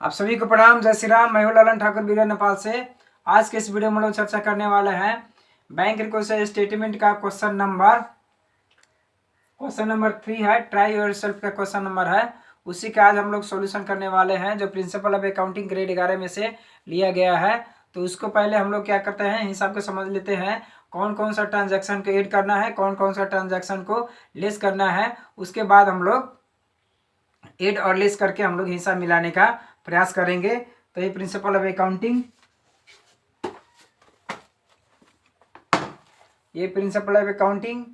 आप सभी को प्रणाम। जय श्री राम। मैं हूं ललन ठाकुर बीरा नेपाल से। आज के इस वीडियो में हम लोग चर्चा करने वाले हैं बैंक रिकॉर्ड स्टेटमेंट का क्वेश्चन नंबर 3 है। ट्राई योर सेल्फ का क्वेश्चन नंबर है, उसी का आज हम लोग सॉल्यूशन करने वाले हैं, जो प्रिंसिपल ऑफ अकाउंटिंग ग्रेड 11 में से लिया गया है। तो उसको पहले हम लोग क्या करते हैं, हिसाब को समझ लेते हैं। कौन कौन सा ट्रांजैक्शन को ऐड करना है, कौन कौन सा ट्रांजैक्शन को लेस करना है, उसके बाद हम लोग ऐड और लेस करके हम लोग हिसाब मिलाने का प्रयास करेंगे। तो ये प्रिंसिपल ऑफ अकाउंटिंग, ये प्रिंसिपल ऑफ अकाउंटिंग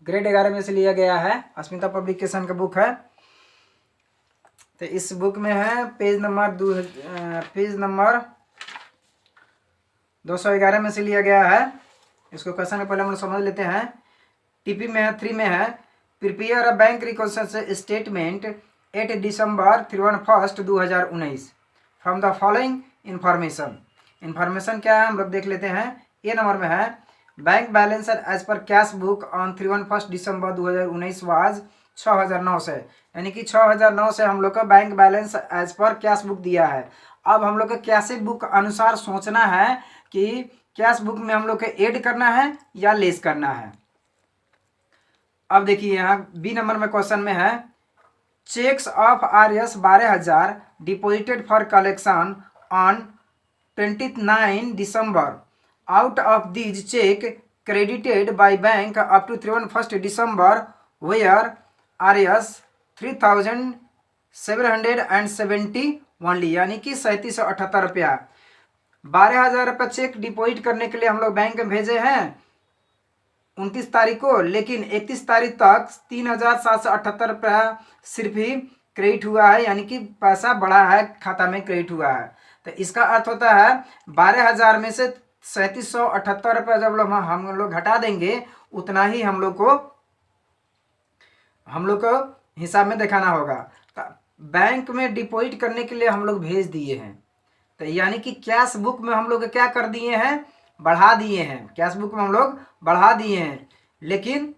ग्रेड 11 में से लिया गया है, अस्मिता पब्लिकेशन का बुक है। तो इस बुक में है पेज नंबर 211 में से लिया गया है। इसको क्वेश्चन में पहले हम लोग समझ लेते हैं। टीपी में है 3 में है, prepare a bank reconciliation statement at December 31 2019 from the following information क्या है हम लोग देख लेते हैं। ए नंबर में है bank balance as per cash book on 31 December 2019 was 6009 से, यानी कि 6009 से हम लोग का bank balance as per cash book दिया है। अब हम लोग का कैश बुक अनुसार सोचना है कि कैश बुक में हम लोग को ऐड करना है या लेस करना है। अब देखिए यहाँ बी नंबर में क्वेश्चन में है cheques of RS 12,000 deposited for collection on 29 December. Out of these cheque credited by bank up to 31 December were RS 3,770 only, यानी कि 3778 रुपया। 12,000 रुपया चेक डिपॉजिट करने के लिए हम लोग बैंक में भेजे हैं 29 तारीख को, लेकिन 31 तारीख तक 3,778 रुपया सिर्फ ही क्रेडिट हुआ है, यानी कि पैसा बढ़ा है, खाता में क्रेडिट हुआ है। तो इसका अर्थ होता है 12,000 में से 3778 रुपया जब हम लोग घटा देंगे, उतना ही हम लोग को हिसाब में दिखाना होगा। तो बैंक में डिपॉजिट करने के लिए हम लोग भेज दिए हैं, तो यानी कि कैश बुक में हम लोग क्या कर दिए हैं, बढ़ा दिए हैं। कैश बुक में हम लोग बढ़ा दिए हैं, लेकिन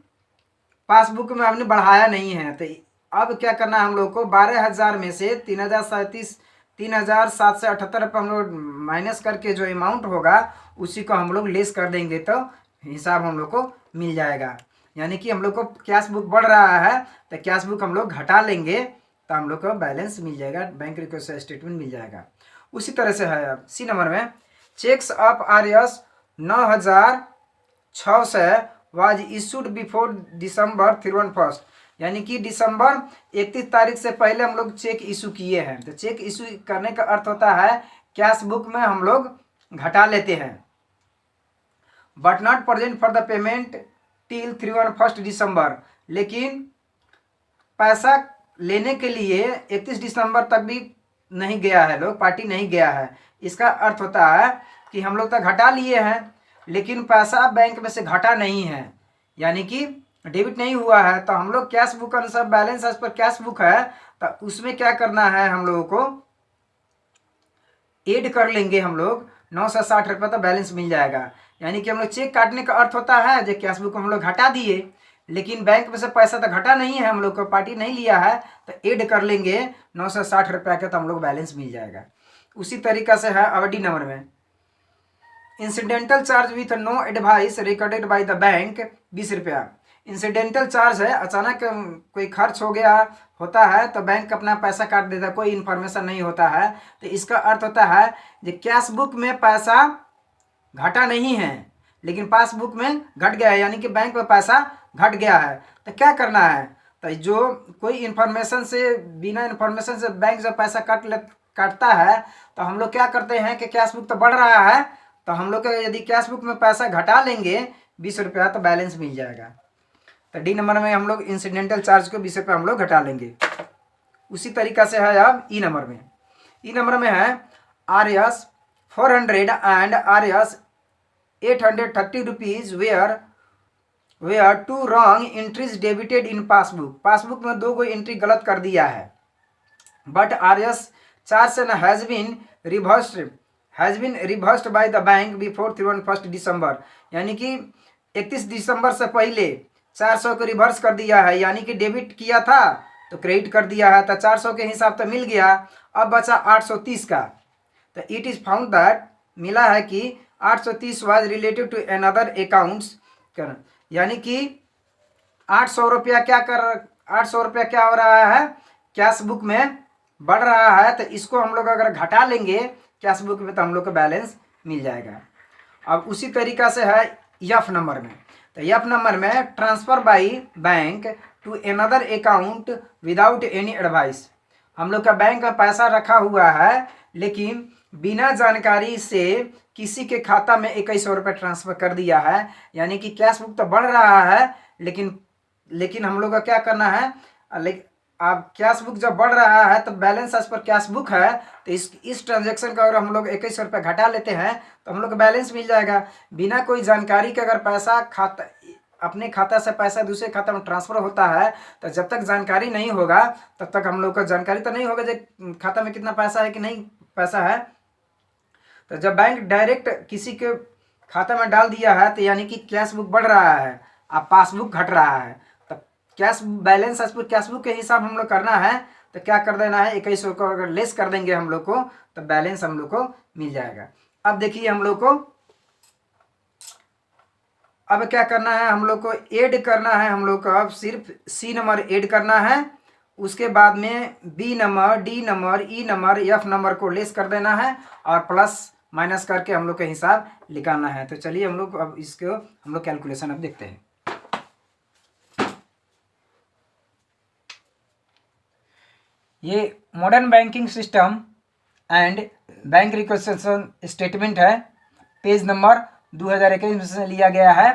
पासबुक में हमने बढ़ाया नहीं है। तो अब क्या करना है हम लोग को, 12,000 में से 3,778 रुपये हम लोग माइनस करके जो अमाउंट होगा उसी को हम लोग लेस कर देंगे, तो हिसाब हम लोग को मिल जाएगा। यानी कि हम लोग को कैश बुक बढ़ रहा है तो कैश बुक हम लोग घटा लेंगे तो हम लोग को बैलेंस मिल जाएगा, बैंक रिकॉर्ड स्टेटमेंट मिल जाएगा। उसी तरह से है अब सी नंबर में cheques of RS 9,600 was issued before December 31, यानी कि दिसंबर 31 तारीख से पहले हम लोग चेक इशू किए हैं। तो चेक इशू करने का अर्थ होता है कैश बुक में हम लोग घटा लेते हैं, but not present for the payment till 31 दिसंबर, लेकिन पैसा लेने के लिए 31 दिसंबर तक भी नहीं गया है, लोग पार्टी नहीं गया है। इसका अर्थ होता है कि हम लोग तो घटा लिए हैं, लेकिन पैसा बैंक में से घटा नहीं है, यानी कि डेबिट नहीं हुआ है। तो हम लोग कैश बुक अनुसार balance as per cash book है, तो उसमें क्या करना है, हम लोगों को ऐड कर लेंगे। हम लोग 960 रुपये तो बैलेंस मिल जाएगा, यानी कि हम लोग चेक काटने का अर्थ होता है जो कैश बुक हम लोग घटा दिए, लेकिन बैंक में से पैसा तो घटा नहीं है, हम लोग को पार्टी नहीं लिया है, तो ऐड कर लेंगे 960 रुपया का, तो हम लोग बैलेंस मिल जाएगा। उसी तरीका से है अब डी नंबर में incidental charge with no advice recorded by the bank 20 रुपया। इंसिडेंटल चार्ज है, अचानक कोई खर्च हो गया होता है तो बैंक अपना पैसा काट देता है, कोई इन्फॉर्मेशन नहीं होता है। तो इसका अर्थ होता है कि कैश बुक में पैसा घटा नहीं है, लेकिन पासबुक में घट गया है, यानी कि बैंक में पैसा घट गया है। तो क्या करना है, तो जो कोई इन्फॉर्मेशन से, बिना इन्फॉर्मेशन से बैंक जब पैसा काटता है तो हम लोग क्या करते हैं कि कैश बुक तो बढ़ रहा है, तो हम लोग यदि कैश बुक में पैसा घटा लेंगे 20 रुपया तो बैलेंस मिल जाएगा। तो डी नंबर में हम लोग इंसिडेंटल चार्ज को 20 रुपया हम लोग घटा लेंगे। उसी तरीका से है अब ई नंबर में है RS 400 and RS 830 rupees were two wrong entries debited in passbook में 2 एंट्री गलत कर दिया है, but RS charge has been reversed by the bank before 31 December, यानी कि 31 दिसंबर से पहले 400 को रिवर्स कर दिया है, यानी कि डेबिट किया था तो तो क्रेडिट कर दिया है, तो 400 के हिसाब तो मिल गया। अब बचा 830 का। तो इट इज़ फाउंड दैट, मिला है कि 830 was related to another accounts, यानी कि 800 रुपया क्या 800 रुपया क्या हो रहा है, कैश बुक में बढ़ रहा है। तो इसको हम लोग अगर घटा लेंगे कैश बुक में तो हम लोग को बैलेंस मिल जाएगा। अब उसी तरीका से है एफ नंबर में। तो एफ नंबर में transfer by bank to another account without any advice, हम लोग का बैंक में पैसा रखा हुआ है लेकिन बिना जानकारी से किसी के खाता में 2100 रुपये ट्रांसफ़र कर दिया है, यानी कि कैश बुक तो बढ़ रहा है लेकिन हम लोग का क्या करना है, अब कैश बुक जब बढ़ रहा है तो balance as per cash book है, तो इस ट्रांजैक्शन का अगर हम लोग 2100 रुपये घटा लेते हैं तो हम लोग का बैलेंस मिल जाएगा। बिना कोई जानकारी के अगर पैसा अपने खाता से पैसा दूसरे खाता में ट्रांसफ़र होता है तो जब तक जानकारी नहीं होगा तब तक हम लोग का जानकारी तो नहीं होगा जो खाता में कितना पैसा है कि नहीं पैसा है। तो जब बैंक डायरेक्ट किसी के खाता में डाल दिया है तो यानी कि कैश बुक बढ़ रहा है, अब पासबुक घट रहा है, तो cash balance as per cash book के हिसाब हम लोग करना है। तो क्या कर देना है, 2100 को अगर लेस कर देंगे हम लोग को तो बैलेंस हम लोग को मिल जाएगा। अब देखिए हम लोग को अब क्या करना है, हम लोग को ऐड करना है, हम लोग को अब सिर्फ सी नंबर ऐड करना है, उसके बाद में बी नंबर, डी नंबर, ई नंबर, एफ नंबर को लेस कर देना है और प्लस माइनस करके हम लोग का हिसाब निकालना है। तो चलिए हम लोग अब इसको हम लोग कैलकुलेशन अब देखते हैं। ये modern banking system and bank reconciliation statement है, पेज नंबर 2021 में से लिया गया है।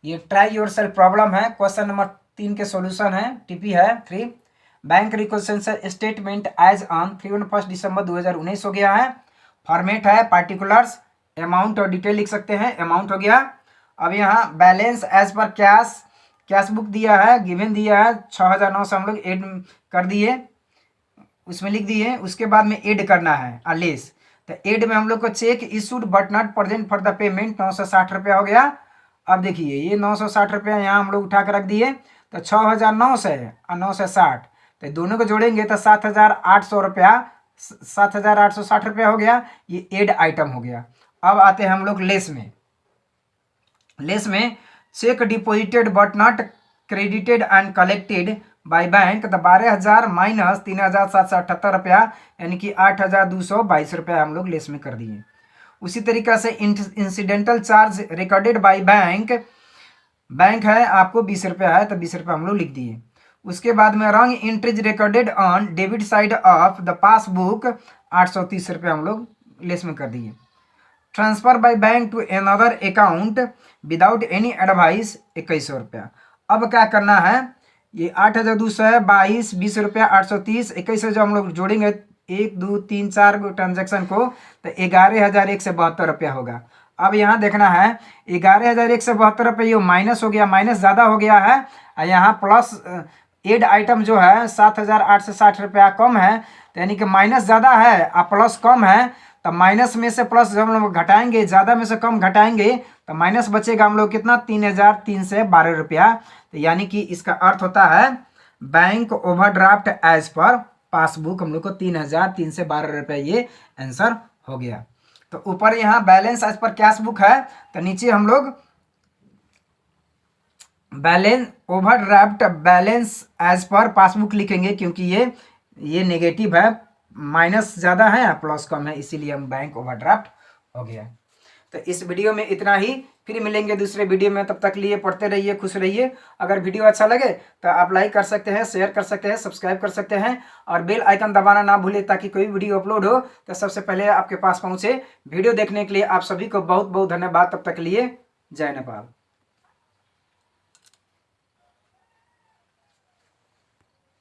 ये ट्राई योर सेल्फ प्रॉब्लम है, क्वेश्चन नंबर 3 के सॉल्यूशन है, टीपी है 3। Bank reconciliation statement as on 31 December 2019 हो गया है। फॉर्मेट है पार्टिकुलर्स, अमाउंट और डिटेल लिख सकते हैं, अमाउंट हो गया। अब यहाँ balance as per cash book दिया है, गिवन दिया है 6900 हम लोग ऐड कर दिए, उसमें लिख दिए। उसके बाद में ऐड करना है लेस, तो ऐड में हम लोग को check issued but not present for the payment 960 रुपया हो गया। अब देखिए ये 960 रुपया यहाँ हम लोग उठा कर रख दिए, तो 6900 है और 960, तो दोनों को जोड़ेंगे तो 7800 रुपया, 7860 रुपया हो गया। ये ऐड आइटम हो गया। अब आते हैं हम लोग लेस में check deposited but not credited and collected by bank, तो 12,000 माइनस 3,778 रुपया, यानी कि 8,222 रुपया हम लोग लेस में कर दिए। उसी तरीक़ा से incidental charge recorded by bank है आपको 20 रुपया है, तो 20 रुपया हम लोग लिख दिए। उसके बाद में wrong entries recorded on debit side of the passbook, 830 रुपया हम लोग लेस में कर दिए। Transfer by bank to another account without any advice, 2100 रुपया। अब क्या करना है, ये 8,200 है, 22, 20 रुपया, 830, 2100 जो हम लोग जोड़ेंगे 1, 2, 3, 4 ट्रांजेक्शन को, तो 11,172 रुपया होगा। अब यहाँ देखना है 11,172 रुपये ये माइनस हो गया, माइनस ज़्यादा हो गया है, और यहाँ प्लस एड आइटम जो है 7,860 रुपया कम है, तो यानी कि माइनस ज़्यादा है और प्लस कम है। तो माइनस में से प्लस जब हम लोग घटाएंगे, ज़्यादा में से कम घटाएंगे तो माइनस बचेगा हम लोग कितना, 3,312 रुपया। तो यानी कि इसका अर्थ होता है bank overdraft as per passbook हम लोग को 3,312 रुपये, ये आंसर हो गया। तो ऊपर यहाँ balance as per cash book है, तो नीचे हम लोग balance overdraft balance as per passbook लिखेंगे, क्योंकि ये नेगेटिव है, माइनस ज़्यादा है प्लस कम है, इसीलिए हम बैंक ओवरड्राफ्ट हो गया। तो इस वीडियो में इतना ही, फिर मिलेंगे दूसरे वीडियो में, तब तक लिए पढ़ते रहिए, खुश रहिए। अगर वीडियो अच्छा लगे तो आप लाइक कर सकते हैं, शेयर कर सकते हैं, सब्सक्राइब कर सकते हैं और बेल आइकन दबाना ना भूलें, ताकि कोई वीडियो अपलोड हो तो सबसे पहले आपके पास पहुंचे। वीडियो देखने के लिए आप सभी को बहुत बहुत धन्यवाद। तब तक लिए जय नेपाल।